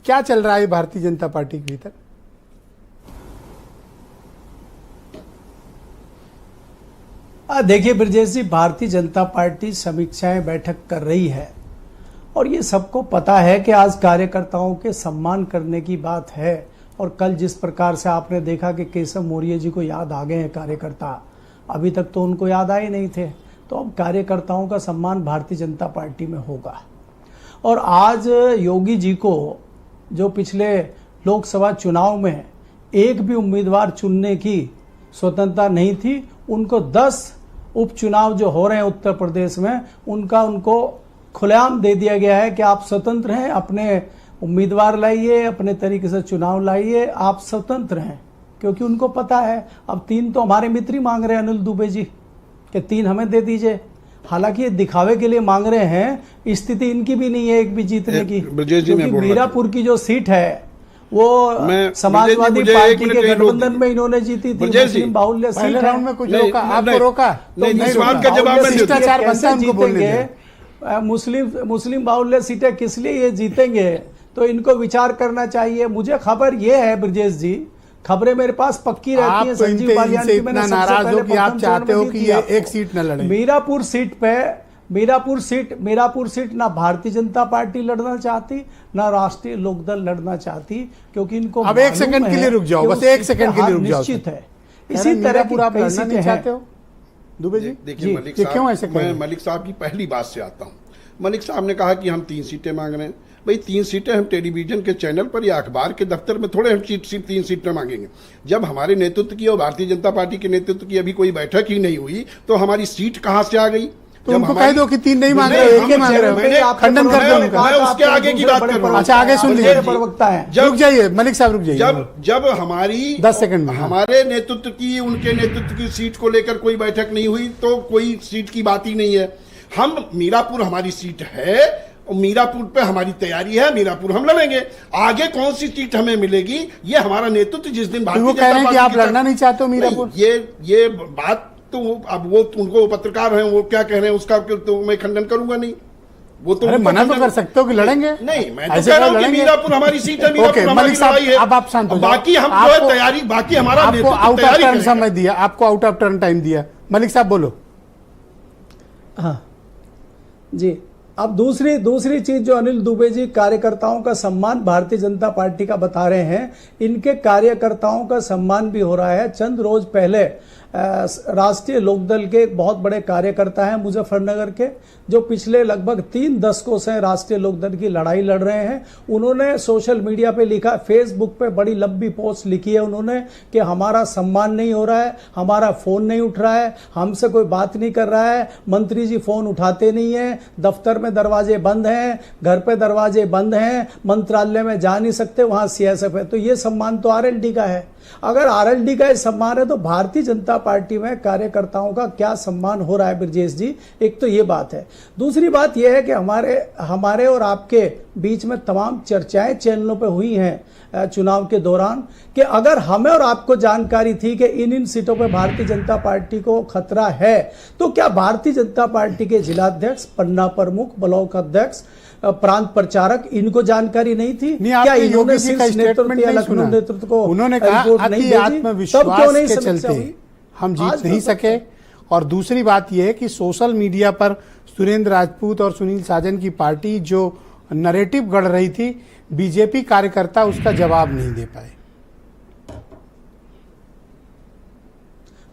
क्या चल रहा है भारतीय जनता पार्टी के भीतर? देखिए ब्रजेश जी, भारतीय जनता पार्टी समीक्षाएं बैठक कर रही है और ये सबको पता है कि आज कार्यकर्ताओं के सम्मान करने की बात है। और कल जिस प्रकार से आपने देखा कि केशव मौर्य जी को याद आ गए हैं कार्यकर्ता, अभी तक तो उनको याद आए नहीं थे, तो अब कार्यकर्ताओं का सम्मान भारतीय जनता पार्टी में होगा। और आज योगी जी को जो पिछले लोकसभा चुनाव में एक भी उम्मीदवार चुनने की स्वतंत्रता नहीं थी, उनको 10 उपचुनाव जो हो रहे हैं उत्तर प्रदेश में, उनको खुलेआम दे दिया गया है कि आप स्वतंत्र हैं, अपने उम्मीदवार लाइए, अपने तरीके से चुनाव लाइए, आप स्वतंत्र हैं। क्योंकि उनको पता है अब 3 तो हमारे मित्र ही मांग रहे हैं, अनिल दुबे जी, कि 3 हमें दे दीजिए। हालांकि ये दिखावे के लिए मांग रहे हैं, स्थिति इनकी भी नहीं है एक भी जीतने की। क्योंकि मीरापुर की जो सीट है वो समाजवादी पार्टी के गठबंधन में इन्होंने जीती थी, मुस्लिम बाहुल्य सीट है। में कुछ रोका, आपको रोका? शिष्टाचार बनता है उनको बोलने। मुस्लिम बाहुल्य सीटें किस लिए ये जीतेंगे, तो इनको विचार करना चाहिए। मुझे खबर ये है ब्रजेश जी, खबरें मेरे पास पक्की रहती हैं, संजीव बालियान की मैंने नाराज हो कि आप चाहते हो कि ये एक सीट न लड़े। मीरापुर सीट ना भारतीय जनता पार्टी लड़ना चाहती, ना राष्ट्रीय लोकदल लड़ना चाहती, क्योंकि इनको अब 1 सेकंड के लिए रुक जाओ, बस 1 सेकंड के लिए रुक जाओ। निश्चित है इसी तरह पूरा लड़ना नहीं चाहते हो दुबे जी? देखिए मलिक साहब, मैं मलिक साहब की पहली बात से आता हूँ। मलिक साहब ने कहा कि हम 3 सीटें मांग रहे हैं। भाई 3 सीटें हम टेलीविजन के चैनल पर या अखबार के दफ्तर में थोड़े हम 3 सीटें मांगेंगे। जब हमारे नेतृत्व की और भारतीय जनता पार्टी के नेतृत्व की अभी कोई बैठक ही नहीं हुई, तो हमारी सीट कहां से आ गई? तो उनको कह दो कि 3 नहीं मांग रहे, एक ही मांग रहे हो, खंडन कर दो उनका। मैं उसके आगे की बात कर रहा हूं। अच्छा, आगे सुन लीजिए, प्रवक्ता है। रुक जाइए मलिक साहब, रुक जाइए। जब हमारी 10 सेकंड में हमारे नेतृत्व की, उनके नेतृत्व की सीट को लेकर कोई बैठक नहीं हुई, तो कोई सीट की बात ही नहीं है। हम मीरापुर हमारी सीट है, मीरापुर पे हमारी तैयारी है, मीरापुर हम लड़ेंगे। आगे कौन सी सीट हमें मिलेगी, ये हमारा नेतृत्व जिस दिन भारतीय जनता पार्टी कि आप लड़ना नहीं चाहते हो मीरापुर, ये बात तो अब वो उनको पत्रकार हैं, वो क्या कह रहे हैं उसका तो मैं खंडन करूंगा नहीं। वो तो मना तो कर सकते हो कि लड़ेंगे। नहीं, मैं तो कह रहा हूं कि मीरापुर हमारी सीट है, मीरापुर हमारी लड़ाई है। अब आप शांत हो जाओ। बाकी हम जो है तैयारी, बाकी हमारा आपको आउट ऑफ टर्न समय दिया, आपको आउट ऑफ टर्न टाइम दिया। मलिक साहब बोलो। हाँ जी, अब दूसरी चीज जो अनिल दुबे जी कार्यकर्ताओं का सम्मान भारतीय जनता पार्टी का बता रहे हैं, इनके कार्यकर्ताओं का सम्मान भी हो रहा है। चंद रोज पहले राष्ट्रीय लोकदल के एक बहुत बड़े कार्यकर्ता हैं मुजफ्फरनगर के, जो पिछले लगभग 3 दशकों से राष्ट्रीय लोकदल की लड़ाई लड़ रहे हैं। उन्होंने सोशल मीडिया पे लिखा, फेसबुक पे बड़ी लंबी पोस्ट लिखी है उन्होंने कि हमारा सम्मान नहीं हो रहा है, हमारा फोन नहीं उठ रहा है, हमसे कोई बात नहीं कर रहा है, मंत्री जी फोन उठाते नहीं है, दफ्तर में दरवाजे बंद हैं, घर पे दरवाजे बंद हैं, मंत्रालय में जा नहीं सकते, वहां सीएसएफ है। तो ये सम्मान तो आरएलडी का है। अगर आरएलडी का सम्मान है तो भारतीय जनता पार्टी में कार्यकर्ताओं का क्या सम्मान हो रहा है ब्रजेश जी? एक तो ये बात है। दूसरी बात यह है कि हमारे और आपके बीच में तमाम चर्चाएं चैनलों पे हुई हैं चुनाव के दौरान कि अगर हमें और आपको जानकारी थी कि इन सीटों पे भारतीय जनता पार्टी को खतरा है, तो क्या भारतीय जनता पार्टी के जिलाध्यक्ष, पन्ना प्रमुख, ब्लॉक अध्यक्ष, प्रांत प्रचारक, इनको जानकारी नहीं थी? क्या इन्होंने सिर्फ नेतृत्व या लखनऊ नेतृत्व को उन्होंने कहा अति आत्मविश्वास के चलते हम जीत नहीं सके। और दूसरी बात यह है कि सोशल मीडिया पर सुरेंद्र राजपूत और सुनील साजन की पार्टी जो नैरेटिव गढ़ रही थी, बीजेपी कार्यकर्ता उसका जवाब नहीं दे पाए।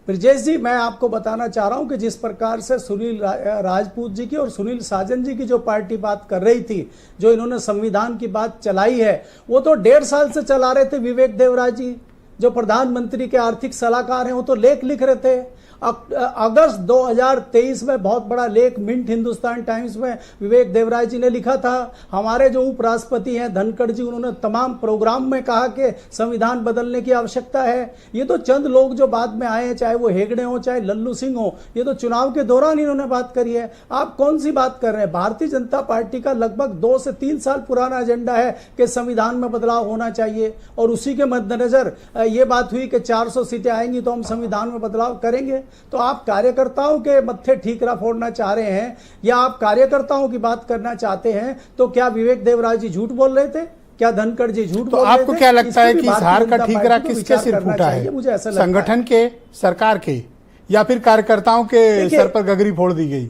ब्रजेश जी, मैं आपको बताना चाह रहा हूं कि जिस प्रकार से सुनील राजपूत जी की और सुनील साजन जी की जो पार्टी बात कर रही थी, जो इन्होंने संविधान की बात चलाई है, वो तो 1.5 साल से चला रहे थे। विवेक देवराय जी जो प्रधानमंत्री के आर्थिक सलाहकार हैं, वो तो लेख लिख रहे थे। अगस्त 2023 में बहुत बड़ा लेख मिंट हिंदुस्तान टाइम्स में विवेक देवराय जी ने लिखा था। हमारे जो उपराष्ट्रपति हैं धनखड़ जी, उन्होंने तमाम प्रोग्राम में कहा कि संविधान बदलने की आवश्यकता है। ये तो चंद लोग जो बाद में आए हैं, चाहे वो हेगड़े हो चाहे लल्लू सिंह हो, ये तो चुनाव के दौरान इन्होंने बात करी है। आप कौन सी बात कर रहे हैं? भारतीय जनता पार्टी का लगभग 2 से 3 साल पुराना एजेंडा है कि संविधान में बदलाव होना चाहिए, और उसी के मद्देनजर ये बात हुई कि 400 सीटें आएंगी तो हम संविधान में बदलाव करेंगे। तो आप कार्यकर्ताओं के मत्थे ठीकरा फोड़ना चाह रहे हैं, या आप कार्यकर्ताओं की बात करना चाहते हैं? तो क्या विवेक देवराय जी झूठ बोल रहे थे? क्या धनखड़ जी झूठ तो बोल रहे आपको थे? क्या लगता है इसको कि भी इस भारतीय हार का जनता ठीकरा पार्टी को किसके विचार सिर करना फूटा चाहिए, है? मुझे ऐसा लगता है। संगठन के, सरकार के, या फिर कार्यकर्ताओं के देखिए, सर पर गगरी फोड़ दी गई?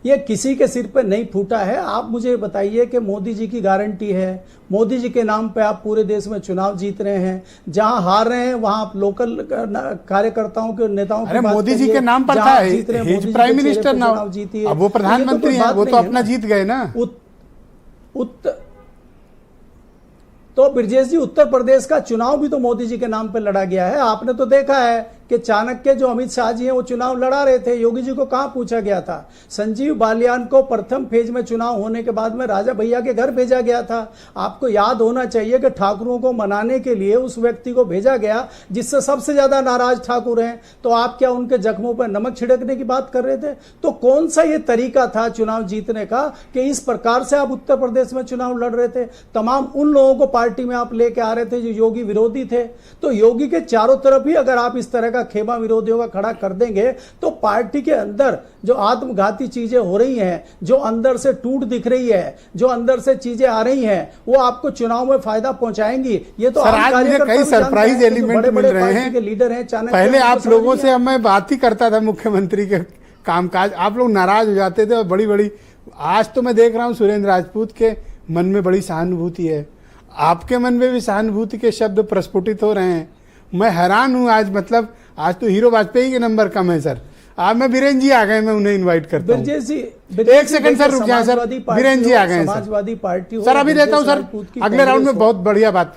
ये किसी के सिर पे नहीं फूटा है। आप मुझे बताइए कि मोदी जी की गारंटी है, मोदी जी के नाम पे आप पूरे देश में चुनाव जीत रहे हैं, जहां हार रहे हैं वहां आप लोकल कार्यकर्ताओं के, नेताओं अरे की बात मोदी जी करिए, के नाम पर जहां था, आप जीत रहे हैं, ही मोदी जी प्राइम के चेहरे मिनिस्टर पे नाउ, चुनाव जीती अब वो प्रधानमंत्री हैं, वो तो अपना जीत गए ना। तो ब्रजेश जी, उत्तर प्रदेश का चुनाव भी तो मोदी जी के नाम पे लड़ा गया है। आपने तो देखा है कि चाणक्य जो अमित शाह जी हैं वो चुनाव लड़ा रहे थे, योगी जी को कहां पूछा गया था? संजीव बालियान को प्रथम फेज में चुनाव होने के बाद में राजा भैया के घर भेजा गया था। आपको याद होना चाहिए कि ठाकुरों को मनाने के लिए उस व्यक्ति को भेजा गया जिससे सबसे ज्यादा नाराज ठाकुर हैं, तो आप क्या उनके जख्मों पर नमक छिड़कने की बात कर रहे थे? तो कौन सा ये तरीका था चुनाव जीतने का कि इस प्रकार से आप उत्तर प्रदेश में चुनाव लड़ रहे थे? तमाम उन लोगों को पार्टी में आप लेके आ रहे थे जो योगी विरोधी थे। तो योगी के चारों तरफ ही अगर आप इस तरह का खेमा विरोधियों का खड़ा कर देंगे तो पार्टी के अंदर जो आत्मघाती चीजें हो रही हैं, जो अंदर से टूट दिख रही है, जो अंदर से चीजें आ रही हैं, वो आपको चुनाव में फायदा पहुंचाएंगी। ये तो सर, आज मुझे कई सरप्राइज एलिमेंट मिल रहे हैं। के लीडर हैं, चाणक्य, पहले आप लोगों से मैं बात ही करता था मुख्यमंत्री के कामकाज, आप लोग नाराज हो जाते थे और बड़ी बड़ी, आज तो मैं देख रहा हूं सुरेंद्र राजपूत के मन में बड़ी सहानुभूति है, आपके मन में भी सहानुभूति के शब्द प्रस्फुटित हो रहे हैं। मैं हैरान हूं आज, मतलब आज तो हीरो वाजपेयी के नंबर कम है सर। आप में बीरेन जी आ गए, मैं उन्हें इनवाइट करता हूं। एक सेकंड सर, रुक जाए सर, बीरेन जी आ गए समाजवादी पार्टी सर, अभी देता हूं सर, अगले राउंड में बहुत बढ़िया बात